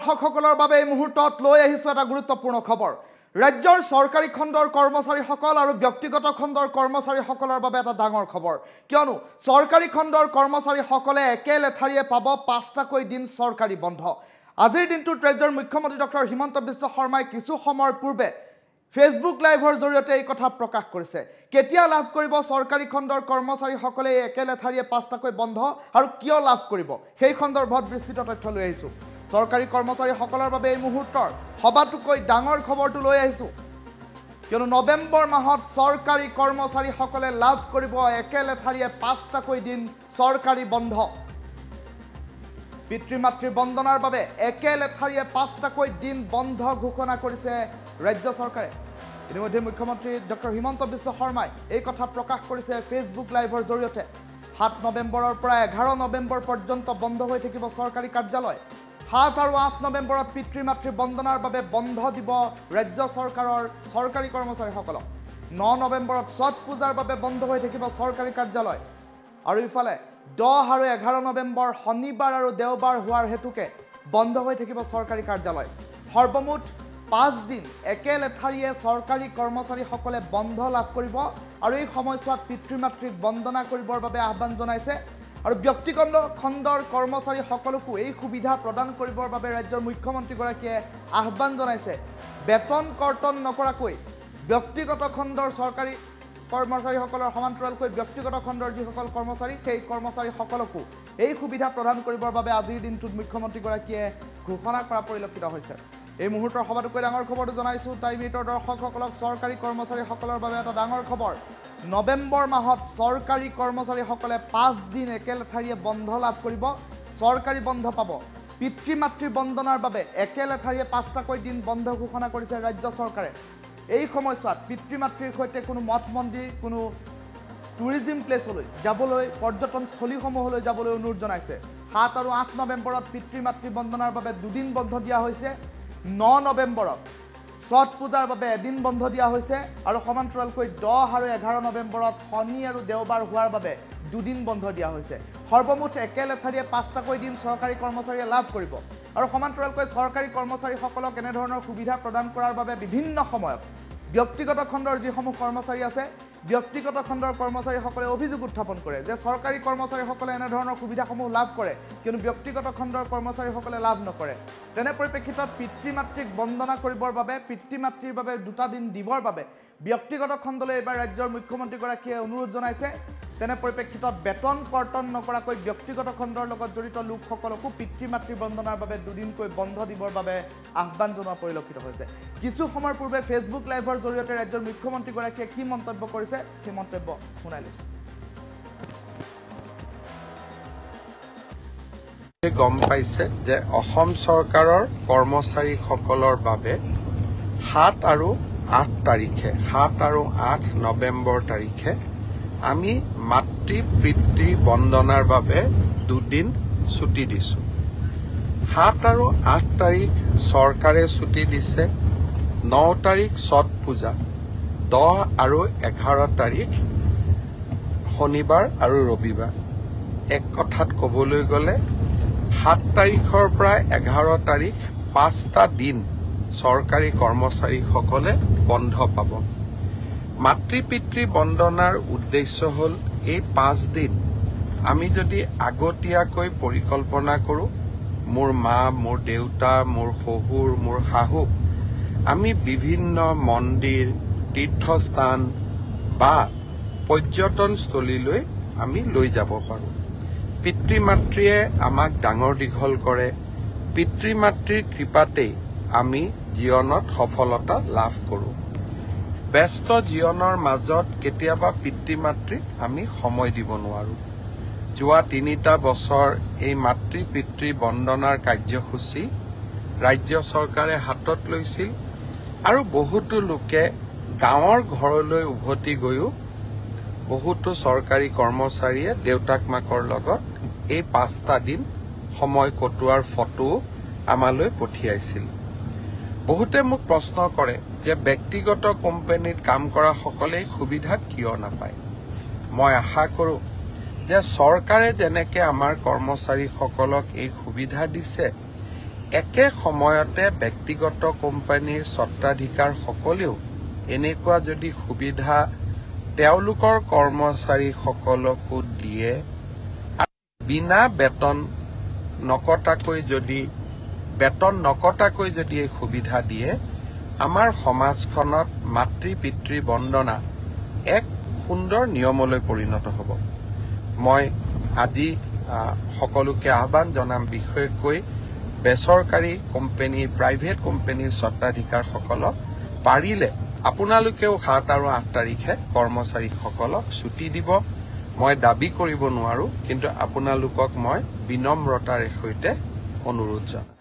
দৰ্শকসকলৰ বাবে এই মুহূৰ্তত লৈ আহিছো এটা গুৰুত্বপূৰ্ণ খবৰ। ৰাজ্যৰ চৰকাৰী খণ্ডৰ কৰ্মচাৰীসকল আৰু ব্যক্তিগত খণ্ডৰ কৰ্মচাৰীসকলৰ বাবে এটা ডাঙৰ খবৰ, কিয়নো চৰকাৰী খণ্ডৰ কৰ্মচাৰীসকলে একে লেঠাৰিয়ে পাব 5টাকৈ দিন চৰকাৰী বন্ধ। আজিৰ দিনটোত ৰাজ্যৰ মুখ্যমন্ত্ৰী ডক্টৰ হিমন্ত বিশ্ব শৰ্মাই কিছু সময়ৰ পূৰ্বে ফেচবুক লাইভৰ জৰিয়তে এই কথা প্ৰকাশ কৰিছে। কেতিয়া লাভ কৰিব চৰকাৰী খণ্ডৰ কৰ্মচাৰীসকলে একে লেঠাৰিয়ে 5টাকৈ বন্ধ আৰু কিয় লাভ কৰিব, সেই সন্দৰ্ভত বিস্তৃত তথ্য লৈ আহিছোঁ। চৰকাৰী কৰ্মচাৰীসকলৰ বাবে এই মুহূৰ্তৰ সবাতোকৈ ডাঙৰ খবৰটো লৈ আহিছোঁ, কিয়নো নৱেম্বৰ মাহত চৰকাৰী কৰ্মচাৰীসকলে লাভ কৰিব একে লেঠাৰিয়ে 5টাকৈ দিন চৰকাৰী বন্ধ। পিতৃ মাতৃৰ বন্দনাৰ বাবে একে লেঠাৰিয়ে 5টাকৈ দিন বন্ধ ঘোষণা কৰিছে ৰাজ্য চৰকাৰে। ইতিমধ্যে মুখ্যমন্ত্ৰী ডক্টৰ হিমন্ত বিশ্ব শৰ্মাই এই কথা প্ৰকাশ কৰিছে ফেচবুক লাইভৰ জৰিয়তে। 7 নৱেম্বৰৰ পৰা 11 নৱেম্বৰ পৰ্যন্ত বন্ধ হৈ থাকিব চৰকাৰী কাৰ্যালয়। 7 আৰু 8 নৱেম্বৰত পিতৃ মাতৃৰ বন্দনাৰ বাবে বন্ধ দিব ৰাজ্য চৰকাৰৰ চৰকাৰী কৰ্মচাৰীসকলক। 9 নৱেম্বৰত ছট পূজাৰ বাবে বন্ধ হৈ থাকিব চৰকাৰী কাৰ্যালয়। আৰু ইফালে 10 আৰু 11 নৱেম্বৰ শনিবাৰ আৰু দেওবাৰ হোৱাৰ হেতুকে বন্ধ হৈ থাকিব চৰকাৰী কাৰ্যালয়। সৰ্বমুঠ 5 দিন একে লেঠাৰিয়ে চৰকাৰী কৰ্মচাৰীসকলে বন্ধ লাভ কৰিব আৰু এই সময়ছোৱাত পিতৃ মাতৃক বন্দনা কৰিবৰ বাবে আহ্বান জনাইছে। আৰু ব্যক্তিগত খণ্ডৰ কৰ্মচাৰীসকলকো এই সুবিধা প্ৰদান কৰিবৰ বাবে ৰাজ্যৰ মুখ্যমন্ত্ৰীগৰাকীয়ে আহ্বান জনাইছে। বেতন কৰ্তন নকৰাকৈ ব্যক্তিগত খণ্ডৰ চৰকাৰী কৰ্মচাৰীসকলৰ সমান্তৰালকৈ ব্যক্তিগত খণ্ডৰ যিসকল কৰ্মচাৰী, সেই কৰ্মচাৰীসকলকো এই সুবিধা প্ৰদান কৰিবৰ বাবে আজিৰ দিনটোত মুখ্যমন্ত্ৰীগৰাকীয়ে ঘোষণা কৰা পৰিলক্ষিত হৈছে। এই মুহূৰ্তৰ সবাতোকৈ ডাঙৰ খবৰটো জনাইছোঁ টাইম 8ৰ দৰ্শকসকলক। চৰকাৰী কৰ্মচাৰীসকলৰ বাবে এটা ডাঙৰ খবৰ। নৱেম্বৰ মাহত চৰকাৰী কৰ্মচাৰীসকলে 5 দিন একে লেঠাৰিয়ে বন্ধ লাভ কৰিব, চৰকাৰী বন্ধ পাব। পিতৃ মাতৃৰ বন্দনাৰ বাবে একে লেঠাৰিয়ে 5টাকৈ দিন বন্ধ ঘোষণা কৰিছে ৰাজ্য চৰকাৰে। এই সময়ছোৱাত পিতৃ মাতৃৰ সৈতে কোনো মঠ মন্দিৰ, কোনো টুৰিজিম প্লেচলৈ যাবলৈ, পৰ্যটনস্থলীসমূহলৈ যাবলৈ অনুৰোধ জনাইছে। 7 আৰু 8 নৱেম্বৰত পিতৃ মাতৃ বন্দনাৰ বাবে 2 দিন বন্ধ দিয়া হৈছে। 9 নৱেম্বৰত ছট পূজাৰ বাবে এদিন বন্ধ দিয়া হৈছে আৰু সমান্তৰালকৈ 10 আৰু 11 নৱেম্বৰত শনি আৰু দেওবাৰ হোৱাৰ বাবে 2 দিন বন্ধ দিয়া হৈছে। সৰ্বমুঠ একে লেঠাৰিয়ে 5টাকৈ দিন চৰকাৰী কৰ্মচাৰীয়ে লাভ কৰিব আৰু সমান্তৰালকৈ চৰকাৰী কৰ্মচাৰীসকলক এনেধৰণৰ সুবিধা প্ৰদান কৰাৰ বাবে বিভিন্ন সময়ত ব্যক্তিগত খণ্ডৰ যিসমূহ কৰ্মচাৰী আছে, ব্যক্তিগত খণ্ডৰ কৰ্মচাৰীসকলে অভিযোগ উত্থাপন কৰে যে চৰকাৰী কৰ্মচাৰীসকলে এনেধৰণৰ সুবিধাসমূহ লাভ কৰে, কিন্তু ব্যক্তিগত খণ্ডৰ কৰ্মচাৰীসকলে লাভ নকৰে। তেনে পৰিপ্ৰেক্ষিতত পিতৃ মাতৃক বন্দনা কৰিবৰ বাবে, পিতৃ মাতৃৰ বাবে 2টা দিন দিবৰ বাবে ব্যক্তিগত খণ্ডলৈ এইবাৰ ৰাজ্যৰ মুখ্যমন্ত্ৰীগৰাকীয়ে অনুৰোধ জনাইছে। তেনে পৰিপ্ৰেক্ষিতত বেতন কৰ্তন নকৰাকৈ ব্যক্তিগত খণ্ডৰ লগত জড়িত লোকসকলকো পিতৃ মাতৃ বন্দনাৰ বাবে 2 দিনকৈ বন্ধ দিবৰ বাবে আহ্বান জনোৱা পৰিলক্ষিত হৈছে। কিছু সময়ৰ পূৰ্বে ফেচবুক লাইভৰ জৰিয়তে ৰাজ্যৰ মুখ্যমন্ত্ৰীগৰাকীয়ে কি মন্তব্য কৰিছে সেই মন্তব্য শুনাই লৈছোঁ। গম পাইছে যে অসম চৰকাৰৰ কৰ্মচাৰীসকলৰ বাবে 7 আৰু 8 তাৰিখে, 7 আৰু 8 নৱেম্বৰ তাৰিখে আমি মাতৃ পিতৃ বন্দনাৰ বাবে 2 দিন ছুটি দিছোঁ। 7 আৰু 8 তাৰিখ চৰকাৰে ছুটি দিছে। 9 তাৰিখ ছট পূজা, 10 আৰু 11 তাৰিখ শনিবাৰ আৰু ৰবিবাৰ। এক কথাত ক'বলৈ গ'লে 7 তাৰিখৰ পৰা 11 তাৰিখ 5টা দিন চৰকাৰী কৰ্মচাৰীসকলে বন্ধ পাব। মাতৃ পিতৃ বন্দনাৰ উদ্দেশ্য হ'ল এই 5 দিন আমি যদি আগতীয়াকৈ পৰিকল্পনা কৰোঁ, মোৰ মা, মোৰ দেউতা, মোৰ শহুৰ, মোৰ শাহু, আমি বিভিন্ন মন্দিৰ, তীৰ্থস্থান বা পৰ্যটনস্থলীলৈ আমি লৈ যাব পাৰোঁ। পিতৃ মাতৃয়ে আমাক ডাঙৰ দীঘল কৰে, পিতৃ মাতৃৰ কৃপাতেই আমি জীৱনত সফলতা লাভ কৰোঁ। ব্যস্ত জীৱনৰ মাজত কেতিয়াবা পিতৃ মাতৃক আমি সময় দিব নোৱাৰোঁ। যোৱা 3টা বছৰ এই মাতৃ পিতৃ বন্দনাৰ কাৰ্যসূচী ৰাজ্য চৰকাৰে হাতত লৈছিল আৰু বহুতো লোকে গাঁৱৰ ঘৰলৈ উভতি গৈও বহুতো চৰকাৰী কৰ্মচাৰীয়ে দেউতাক মাকৰ লগত এই 5টা দিন সময় কটোৱাৰ ফটো আমালৈ পঠিয়াইছিল। বহুতে মোক প্ৰশ্ন কৰে যে ব্যক্তিগত কোম্পানীত কাম কৰা সকলে সুবিধা কিয় নাপায়। মই আশা কৰোঁ যে চৰকাৰে যেনেকৈ আমাৰ কৰ্মচাৰীসকলক এই সুবিধা দিছে, একে সময়তে ব্যক্তিগত কোম্পানীৰ স্বত্বাধিকাৰসকলেও এনেকুৱা যদি সুবিধা তেওঁলোকৰ কৰ্মচাৰীসকলকো দিয়ে, বিনা বেতন নকটাকৈ যদি এই সুবিধা দিয়ে, আমাৰ সমাজখনত মাতৃ পিতৃ বন্দনা এক সুন্দৰ নিয়মলৈ পৰিণত হ'ব। মই আজি সকলোকে আহ্বান জনাম, বিশেষকৈ বেচৰকাৰী কোম্পানী, প্ৰাইভেট কোম্পানীৰ স্বত্বাধিকাৰসকলক পাৰিলে আপোনালোকেও 7 আৰু 8 তাৰিখে কৰ্মচাৰীসকলক ছুটি দিব। মই দাবী কৰিব নোৱাৰো, কিন্তু আপোনালোকক মই বিনম্ৰতাৰে সৈতে অনুৰোধ জনাম।